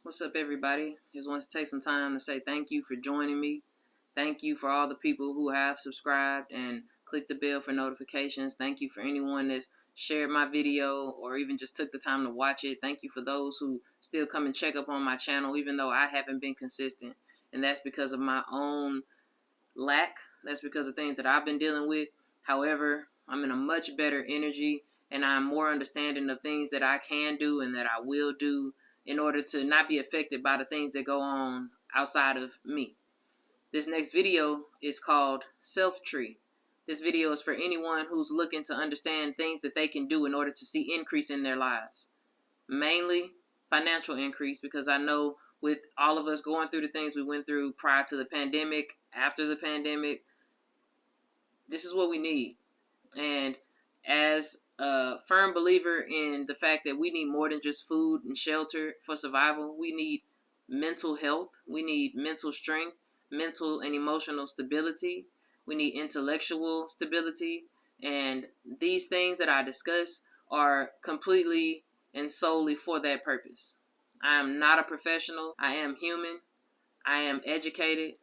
What's up, everybody? Just want to take some time to say thank you for joining me. Thank you for all the people who have subscribed and clicked the bell for notifications. Thank you for anyone that's shared my video or even just took the time to watch it. Thank you for those who still come and check up on my channel, even though I haven't been consistent. And that's because of my own lack. That's because of things that I've been dealing with. However, I'm in a much better energy and I'm more understanding of things that I can do and that I will do in order to not be affected by the things that go on outside of me. This next video is called Self-Tree. This video is for anyone who's looking to understand things that they can do in order to see increase in their lives. Mainly financial increase, because I know with all of us going through the things we went through prior to the pandemic, after the pandemic, this is what we need. And as a firm believer in the fact that we need more than just food and shelter for survival, we need mental health, we need mental strength, mental and emotional stability, we need intellectual stability, and these things that I discuss are completely and solely for that purpose. I am not a professional. I am human. I am educated,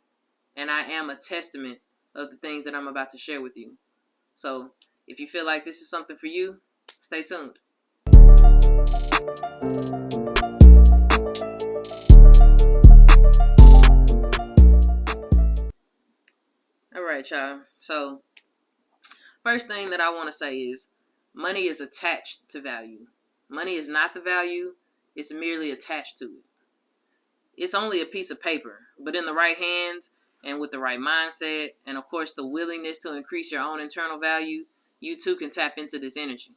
and I am a testament of the things that I'm about to share with you. So if you feel like this is something for you, stay tuned. All right, y'all. So first thing that I want to say is money is attached to value. Money is not the value. It's merely attached to it. It's only a piece of paper, but in the right hands and with the right mindset, and of course the willingness to increase your own internal value, you too can tap into this energy.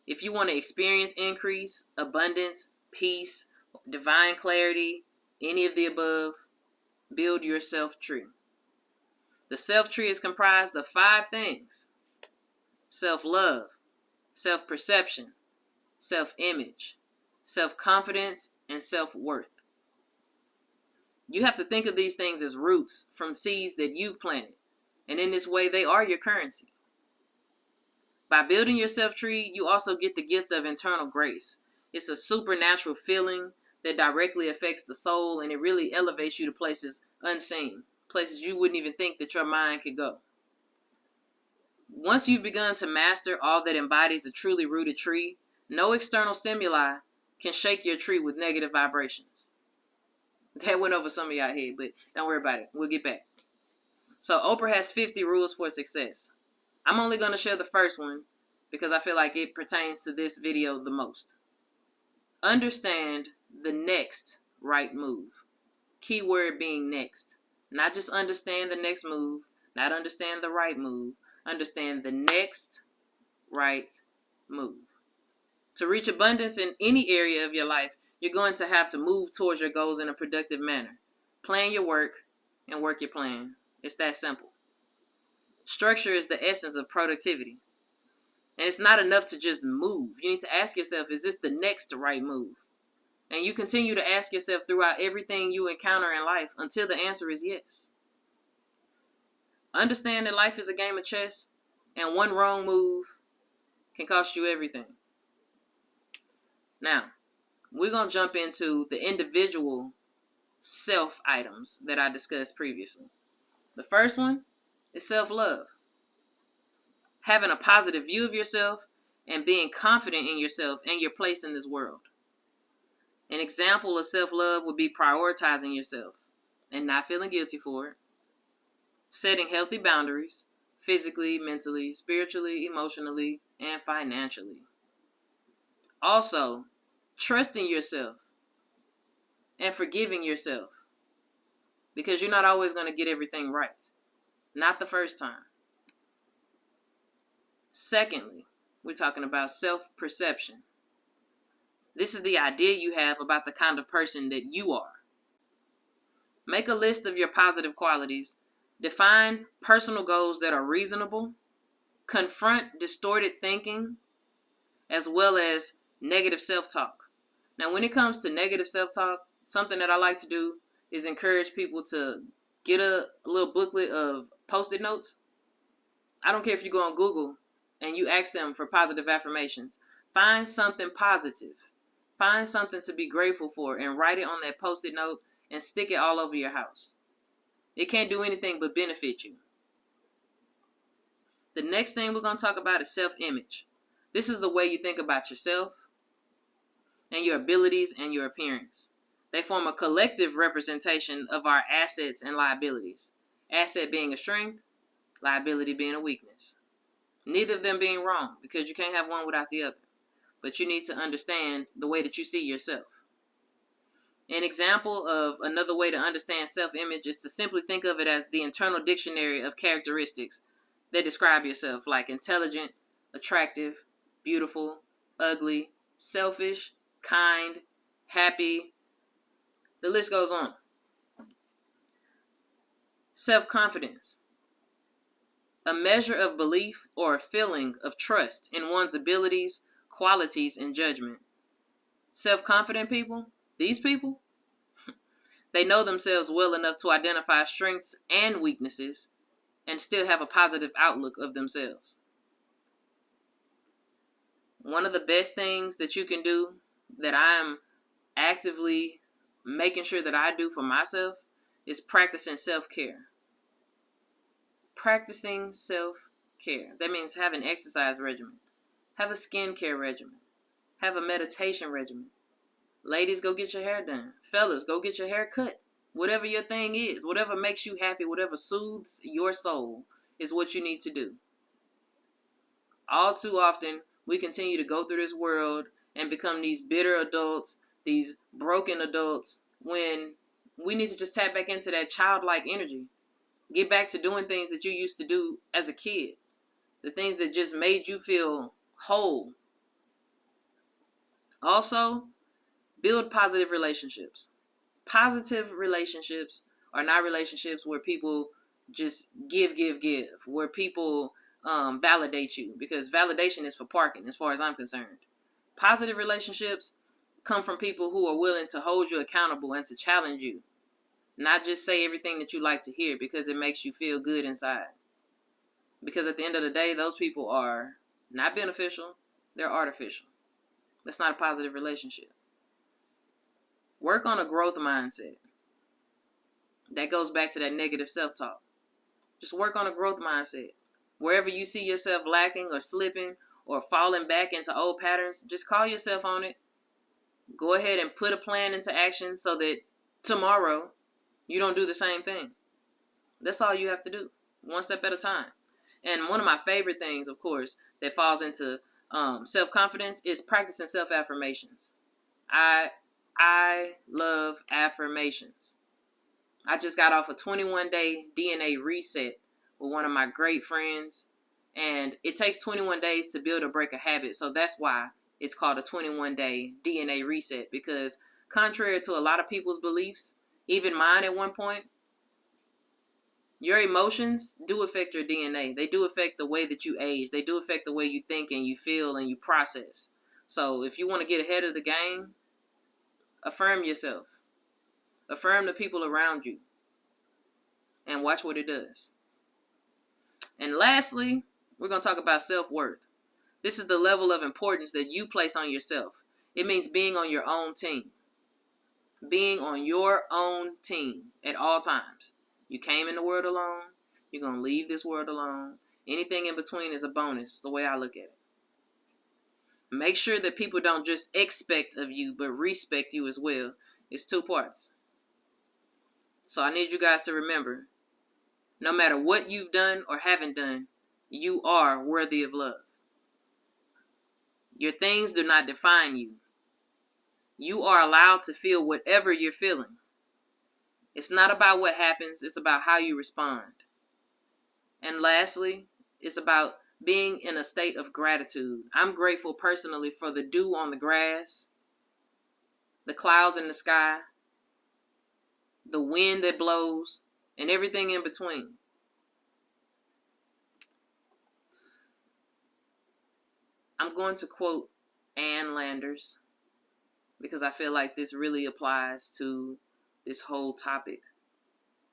If you want to experience increase, abundance, peace, divine clarity, any of the above, build your self-tree. The self-tree is comprised of 5 things: self-love, self-perception, self-image, self-confidence, and self-worth. You have to think of these things as roots from seeds that you've planted, and in this way they are your currency. By building your self-tree, you also get the gift of internal grace. It's a supernatural feeling that directly affects the soul, and it really elevates you to places unseen, places you wouldn't even think that your mind could go. Once you've begun to master all that embodies a truly rooted tree, no external stimuli can shake your tree with negative vibrations. That went over some of y'all head, but don't worry about it. We'll get back. So Oprah has 50 rules for success. I'm only going to share the first one because I feel like it pertains to this video the most. Understand the next right move. Keyword being next. Not just understand the next move, not understand the right move. Understand the next right move. To reach abundance in any area of your life, you're going to have to move towards your goals in a productive manner. Plan your work and work your plan. It's that simple. Structure is the essence of productivity. And it's not enough to just move. You need to ask yourself, is this the next right move? And you continue to ask yourself throughout everything you encounter in life until the answer is yes. Understand that life is a game of chess, and one wrong move can cost you everything. Now, we're going to jump into the individual self items that I discussed previously. The first one is self-love. Having a positive view of yourself and being confident in yourself and your place in this world. An example of self-love would be prioritizing yourself and not feeling guilty for it. Setting healthy boundaries, physically, mentally, spiritually, emotionally, and financially. Also, trusting yourself and forgiving yourself, because you're not always going to get everything right. Not the first time. Secondly, we're talking about self-perception. This is the idea you have about the kind of person that you are. Make a list of your positive qualities. Define personal goals that are reasonable. Confront distorted thinking, as well as negative self-talk. Now, when it comes to negative self-talk, something that I like to do is encourage people to get a little booklet of Post-it notes. I don't care if you go on Google and you ask them for positive affirmations. Find something positive. Find something to be grateful for and write it on that post-it note and stick it all over your house. It can't do anything but benefit you. The next thing we're going to talk about is self-image. This is the way you think about yourself and your abilities and your appearance. They form a collective representation of our assets and liabilities. Asset being a strength, liability being a weakness. Neither of them being wrong, because you can't have one without the other. But you need to understand the way that you see yourself. An example of another way to understand self-image is to simply think of it as the internal dictionary of characteristics that describe yourself, like intelligent, attractive, beautiful, ugly, selfish, kind, happy. The list goes on. Self-confidence. A measure of belief or a feeling of trust in one's abilities, qualities, and judgment. Self-confident people, these people, they know themselves well enough to identify strengths and weaknesses and still have a positive outlook of themselves. One of the best things that you can do, that I'm actively making sure that I do for myself, is practicing self-care. Practicing self-care. That means have an exercise regimen. Have a skincare regimen. Have a meditation regimen. Ladies, go get your hair done. Fellas, go get your hair cut. Whatever your thing is, whatever makes you happy, whatever soothes your soul is what you need to do. All too often, we continue to go through this world and become these bitter adults, these broken adults, when we need to just tap back into that childlike energy. Get back to doing things that you used to do as a kid. The things that just made you feel whole. Also, build positive relationships. Positive relationships are not relationships where people just give, where people validate you, because validation is for parking as far as I'm concerned. Positive relationships come from people who are willing to hold you accountable and to challenge you. Not just say everything that you like to hear because it makes you feel good inside. Because at the end of the day, those people are not beneficial, they're artificial. That's not a positive relationship. Work on a growth mindset. That goes back to that negative self-talk. Just work on a growth mindset. Wherever you see yourself lacking or slipping or falling back into old patterns, just call yourself on it. Go ahead and put a plan into action so that tomorrow you don't do the same thing. That's all you have to do, one step at a time. And one of my favorite things, of course, that falls into self-confidence is practicing self-affirmations. I love affirmations. I just got off a 21-day DNA reset with one of my great friends. And it takes 21 days to build or break a habit. So that's why it's called a 21-day DNA reset. Because contrary to a lot of people's beliefs, even mine at one point, your emotions do affect your DNA. They do affect the way that you age. They do affect the way you think and you feel and you process. So if you want to get ahead of the game, affirm yourself. Affirm the people around you. And watch what it does. And lastly, we're going to talk about self-worth. This is the level of importance that you place on yourself. It means being on your own team. Being on your own team at all times. You came in the world alone. You're going to leave this world alone. Anything in between is a bonus, the way I look at it. Make sure that people don't just expect of you, but respect you as well. It's two parts. So I need you guys to remember, no matter what you've done or haven't done, you are worthy of love. Your things do not define you. You are allowed to feel whatever you're feeling. It's not about what happens, it's about how you respond. And lastly, it's about being in a state of gratitude. I'm grateful personally for the dew on the grass, the clouds in the sky, the wind that blows, and everything in between. I'm going to quote Ann Landers because I feel like this really applies to this whole topic.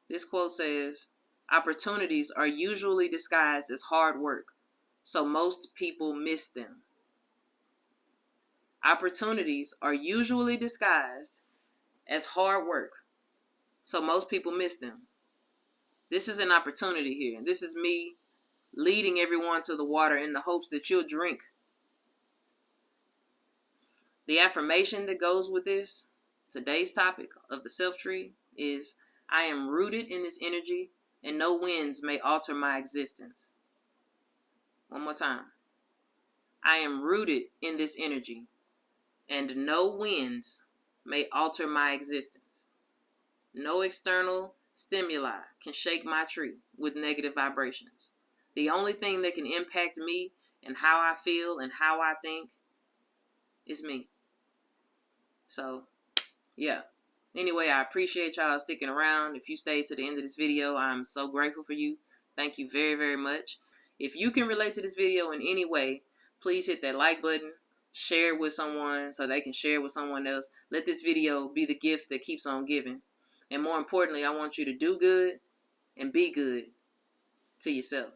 This quote says, "Opportunities are usually disguised as hard work, so most people miss them." Opportunities are usually disguised as hard work, so most people miss them. This is an opportunity here. This is me leading everyone to the water in the hopes that you'll drink. The affirmation that goes with this, today's topic of the self tree, is I am rooted in this energy and no winds may alter my existence. One more time. I am rooted in this energy and no winds may alter my existence. No external stimuli can shake my tree with negative vibrations. The only thing that can impact me and how I feel and how I think is me. So, yeah. Anyway, I appreciate y'all sticking around. If you stayed to the end of this video, I'm so grateful for you. Thank you very, very much. If you can relate to this video in any way, please hit that like button. Share it with someone so they can share it with someone else. Let this video be the gift that keeps on giving. And more importantly, I want you to do good and be good to yourself.